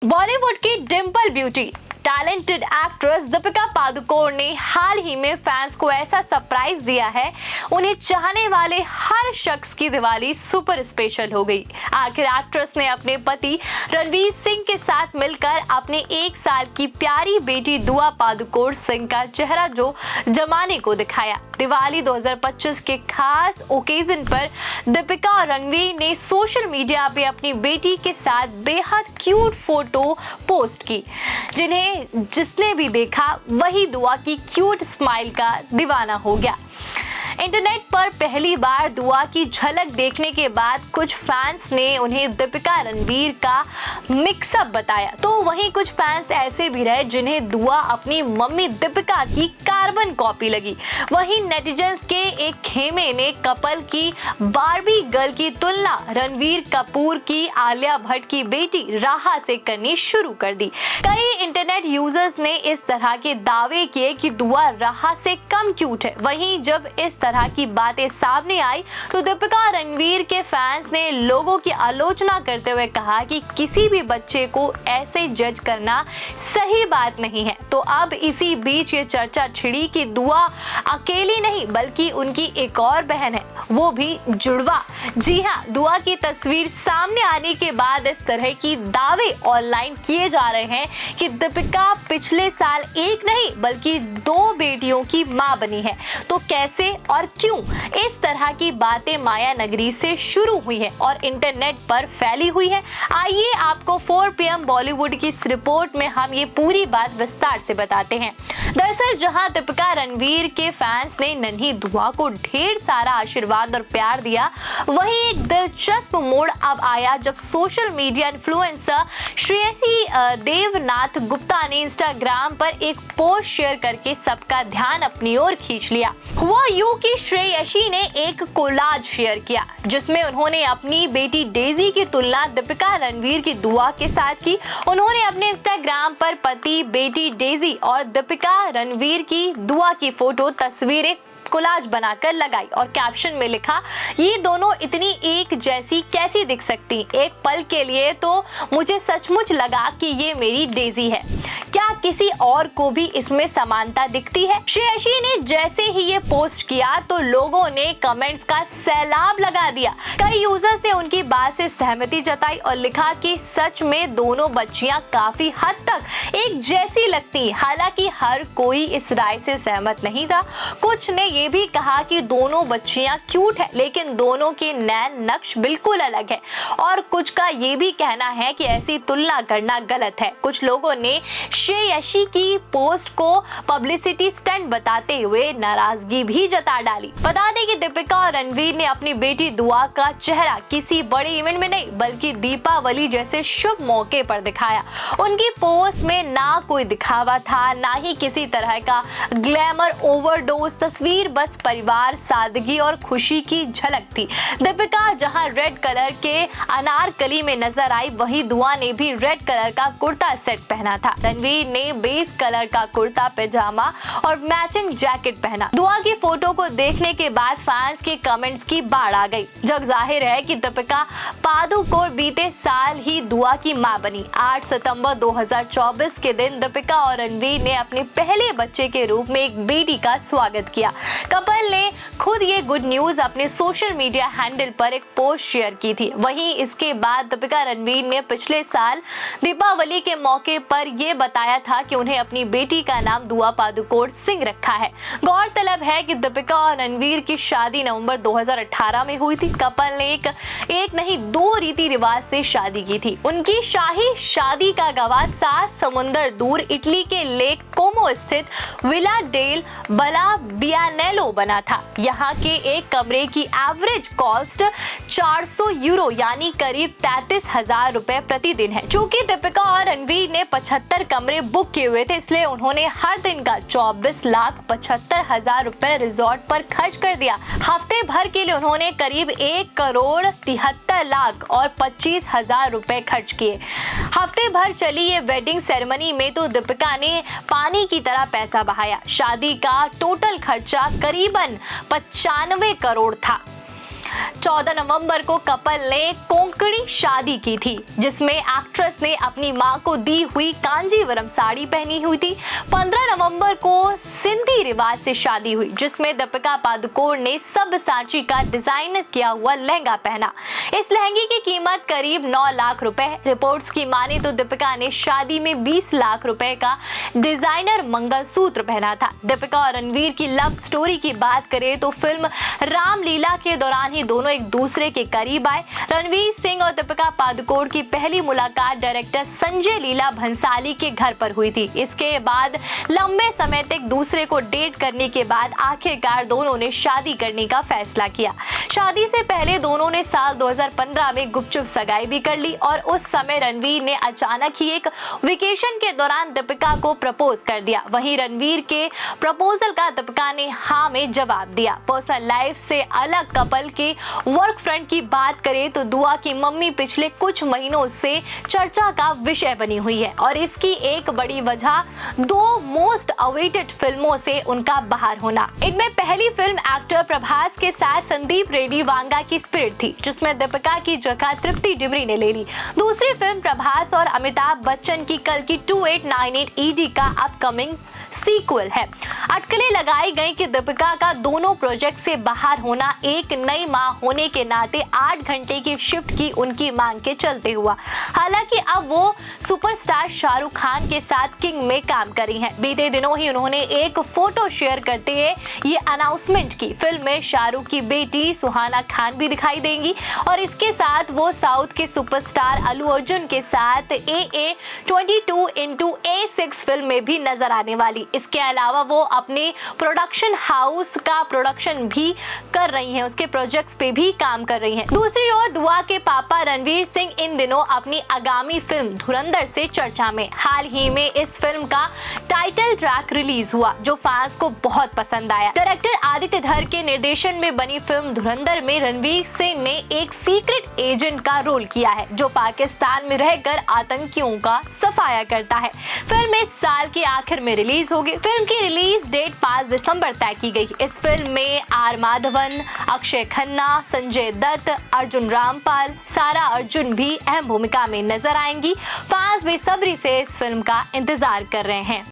बॉलीवुड की Dimple beauty talented actress Deepika Padukone ने हाल ही में फैंस को ऐसा सरप्राइज दिया है, उन्हें चाहने वाले हर शख्स की दिवाली सुपर स्पेशल हो गई। आखिर एक्ट्रेस ने अपने पति रणवीर सिंह के साथ मिलकर अपने 1 साल की प्यारी बेटी दुआ पादुकोण सिंह का चेहरा जो जमाने को दिखाया। दिवाली 2025 के खास ओकेजन पर दीपिका और रणवीर ने सोशल मीडिया पे अपनी बेटी के साथ बेहद क्यूट फोटो पोस्ट की, जिसने भी देखा वही दुआ की क्यूट स्माइल का दीवाना हो गया। इंटरनेट पर पहली बार दुआ की झलक देखने के बाद कुछ फैंस ने उन्हें दीपिका रणवीर का मिक्सअप बताया, तो वहीं कुछ फैंस ऐसे भी रहे जिन्हें दुआ अपनी मम्मी दीपिका की कार्बन कॉपी लगी। वहीं नेटिजन्स के एक खेमे ने कपल की बार्बी गर्ल की तुलना रणवीर कपूर की आलिया भट्ट की बेटी राहा से करनी शुरू कर दी। कई इंटरनेट यूजर्स ने इस तरह के दावे किए कि दुआ राहा से कम क्यूट है। वहीं जब इस तरह की बातें सामने आई तो दीपिका और रणवीर के फैंस ने लोगों की आलोचना करते हुए कहा कि किसी भी बच्चे को ऐसे जज करना सही बात नहीं है। तो अब इसी बीच ये चर्चा छिड़ी कि दुआ अकेली नहीं बल्कि उनकी एक और बहन है, वो भी जुड़वा। जी हाँ, दुआ की तस्वीर सामने आने के बाद इस तरह की दावे ऑनलाइन किए जा रहे हैं कि दीपिका पिछले साल एक नहीं बल्कि 2 बेटियों की मां बनी है। तो कैसे और क्यों इस तरह की बातें माया नगरी से शुरू हुई है और इंटरनेट पर फैली हुई है, आइए आपको 4 PM बॉलीवुड की इस रिपोर्ट में हम ये पूरी बात विस्तार से बताते हैं। दरअसल जहां दीपिका रणवीर के फैंस ने नन्ही दुआ को ढेर सारा आशीर्वाद और प्यार दिया, वहीं एक दिलचस्प मोड़ अब आया जब social media influencer Shreyasi Devnath Gupta ने इंस्टाग्राम पर एक पोस्ट शेयर करके सबका ध्यान अपनी ओर खींच लिया। हुआ यूं कि श्रेयसी ने एक कोलाज शेयर किया जिसमें उन्होंने अपनी बेटी डेजी की तुलना दीपिका रणवीर की दुआ के साथ की। उन्होंने अपने इंस्टाग्राम पर पति, बेटी डेजी और दीपिका रणवीर की दुआ की फोटो तस्वीरें कोलाज बनाकर लगाई और कैप्शन में लिखा, ये दोनों इतनी एक जैसी कैसी दिख सकती। एक पल के लिए तो मुझे सचमुच लगा कि ये मेरी डेजी है। क्या किसी और को भी इसमें समानता दिखती है? श्रेयसी ने जैसे ही ये पोस्ट किया तो लोगों ने कमेंट्स का सैलाब लगा दिया। कई यूजर्स ने उनकी बात से सहमति जताई और लिखा कि सच में दोनों बच्चियां काफी हद तक एक जैसी लगती। हालांकि हर कोई इस राय से सहमत नहीं था। कुछ ने ये भी कहा कि दोनों बच्चियां क्यूट है लेकिन दोनों के नैन नक्श बिल्कुल अलग है और कुछ का ये भी कहना है कि ऐसी तुलना करना गलत है। कुछ लोगों ने श्रेयसी की पोस्ट को पब्लिसिटी स्टंट बताते हुए नाराजगी भी जता डाली। बता दें कि दीपिका और रणवीर ने अपनी बेटी दुआ का चेहरा किसी बड़े इवेंट में नहीं बल्कि दीपावली जैसे शुभ मौके पर दिखाया। उनकी पोस्ट में ना कोई दिखावा था, ना ही किसी तरह का ग्लैमर ओवरडोज। तस्वीर बस परिवार, सादगी और खुशी की झलक थी। दीपिका जहां रेड कलर के अनारकली में नजर आई, वहीं दुआ ने भी रेड कलर का कुर्ता सेट पहना था। रणवीर ने बेस कलर का कुर्ता पैजामा और मैचिंग जैकेट पहना। दुआ की फोटो को देखने के बाद फैंस के कमेंट्स की बाढ़ आ गई। जग जाहिर है कि दीपिका पादुकोण बीते साल ही दुआ की मां बनी। 8 सितंबर 2024 के दिन दीपिका और रणवीर ने अपने पहले बच्चे के रूप में एक बेटी का स्वागत किया। कपल ने खुद ये गुड न्यूज अपने सोशल मीडिया हैंडल पर एक पोस्ट शेयर की थी। वहीं इसके बाद दीपिका रणवीर ने पिछले साल दीपावली के मौके पर यह बताया था कि उन्हें अपनी बेटी का नाम दुआ पादुकोण सिंह रखा है। गौरतलब है कि दीपिका और रणवीर की शादी नवंबर 2018 में हुई थी। कपल ने एक नहीं 2 रीति रिवाज से शादी की थी। उनकी शाही शादी का गवाह 7 समुंदर दूर इटली के लेक कोमो स्थित विला डेल बियानेलो बना था। यहाँ के एक कमरे की एवरेज कॉस्ट 400 यूरो यानी करीब 33,000 रुपए प्रतिदिन है। चूंकि दीपिका और रणवीर ने 75 कमरे बुक किए हुए थे, इसलिए उन्होंने हर दिन का 24,75,000 रुपए रिजॉर्ट पर खर्च कर दिया। हफ्ते भर के लिए उन्होंने करीब 1,73,00,000 और 25,000 रुपए खर्च किए। हफ्ते भर चली ये वेडिंग सेरेमनी में तो दीपिका ने पानी की तरह पैसा बहाया। शादी का टोटल खर्चा करीबन 95 करोड़ था। 14 नवंबर को कपल ने कोंकणी शादी की थी, जिसमें एक्ट्रेस ने अपनी मां को दी हुई कांजीवरम साड़ी पहनी हुई थी। 15 नवंबर को सिंधी रिवाज से शादी हुई, जिसमें दीपिका पादुकोण ने सब्यसाची का डिजाइन किया हुआ लहंगा पहना। इस लहंगे की कीमत करीब 9 लाख रुपए है। रिपोर्ट्स की माने तो दीपिका ने शादी में 20 लाख रुपए का डिजाइनर मंगलसूत्र पहना था। दीपिका और रणवीर की लव स्टोरी की बात करें तो फिल्म रामलीला के दौरान ही दोनों एक दूसरे के करीब आए। रणवीर सिंह और दीपिका पादुकोण की पहली मुलाकात डायरेक्टर संजय लीला भंसाली के घर पर हुई थी। इसके बाद लंबे समय तक दूसरे को डेट करने के बाद आखिरकार दोनों ने शादी करने का फैसला किया। शादी से पहले दोनों ने साल 2015 में गुपचुप सगाई भी कर ली और उस समय रणवीर ने अचानक ही एक वेकेशन के दौरान दीपिका को प्रपोज कर दिया। वहीं रणवीर के प्रपोजल का दीपिका ने हाँ में जवाब दिया। पर्सनल लाइफ से अलग कपल के वर्क फ्रंट की बात करें तो दुआ की मम्मी पिछले कुछ महीनों से चर्चा का विषय बनी हुई है और इसकी एक बड़ी वजह 2 मोस्ट अवेटेड फिल्मों से उनका बाहर होना। इनमें पहली फिल्म एक्टर प्रभास के साथ संदीप रेड्डी वांगा की स्पिरिट थी, जिसमें दीपिका की जगह तृप्ति डिमरी ने ले ली। दूसरी फिल्म प्रभास और अमिताभ बच्चन की कल की 2898 ED का अपकमिंग सीक्वल है। अटकलें लगाई गई कि दीपिका का दोनों प्रोजेक्ट से बाहर होना एक नई मां होने के नाते 8 घंटे की शिफ्ट की उनकी मांग के चलते हुआ। हालांकि अब वो सुपरस्टार शाहरुख खान के साथ किंग में काम कर रही हैं। बीते दिनों ही उन्होंने एक फोटो शेयर करते हुए ये अनाउंसमेंट की। फिल्म में शाहरुख की बेटी सुहाना खान भी दिखाई देंगी और इसके साथ वो साउथ के सुपरस्टार अल्लू अर्जुन के साथ AA 22x6 फिल्म में भी नजर आने वाली। इसके अलावा वो अपने प्रोडक्शन हाउस का प्रोडक्शन भी कर रही हैं, उसके प्रोजेक्ट्स पे भी काम कर रही हैं। दूसरी ओर दुआ के पापा रणवीर सिंह इन दिनों अपनी आगामी फिल्म धुरंधर से चर्चा में। हाल ही में इस फिल्म का टाइटल ट्रैक रिलीज हुआ, जो फैंस को बहुत पसंद आया। डायरेक्टर आदित्य धर के निर्देशन में बनी फिल्म धुरंधर में रणवीर सिंह ने एक सीक्रेट एजेंट का रोल किया है, जो पाकिस्तान में रहकर आतंकियों का सफाया करता है। फिल्म इस साल के आखिर में रिलीज होगी। फिल्म की रिलीज डेट 5 दिसंबर तय की गई। इस फिल्म में आर माधवन, अक्षय खन्ना, संजय दत्त, अर्जुन रामपाल, सारा अर्जुन भी अहम भूमिका में नजर आएंगी। फैंस बेसब्री से इस फिल्म का इंतजार कर रहे हैं।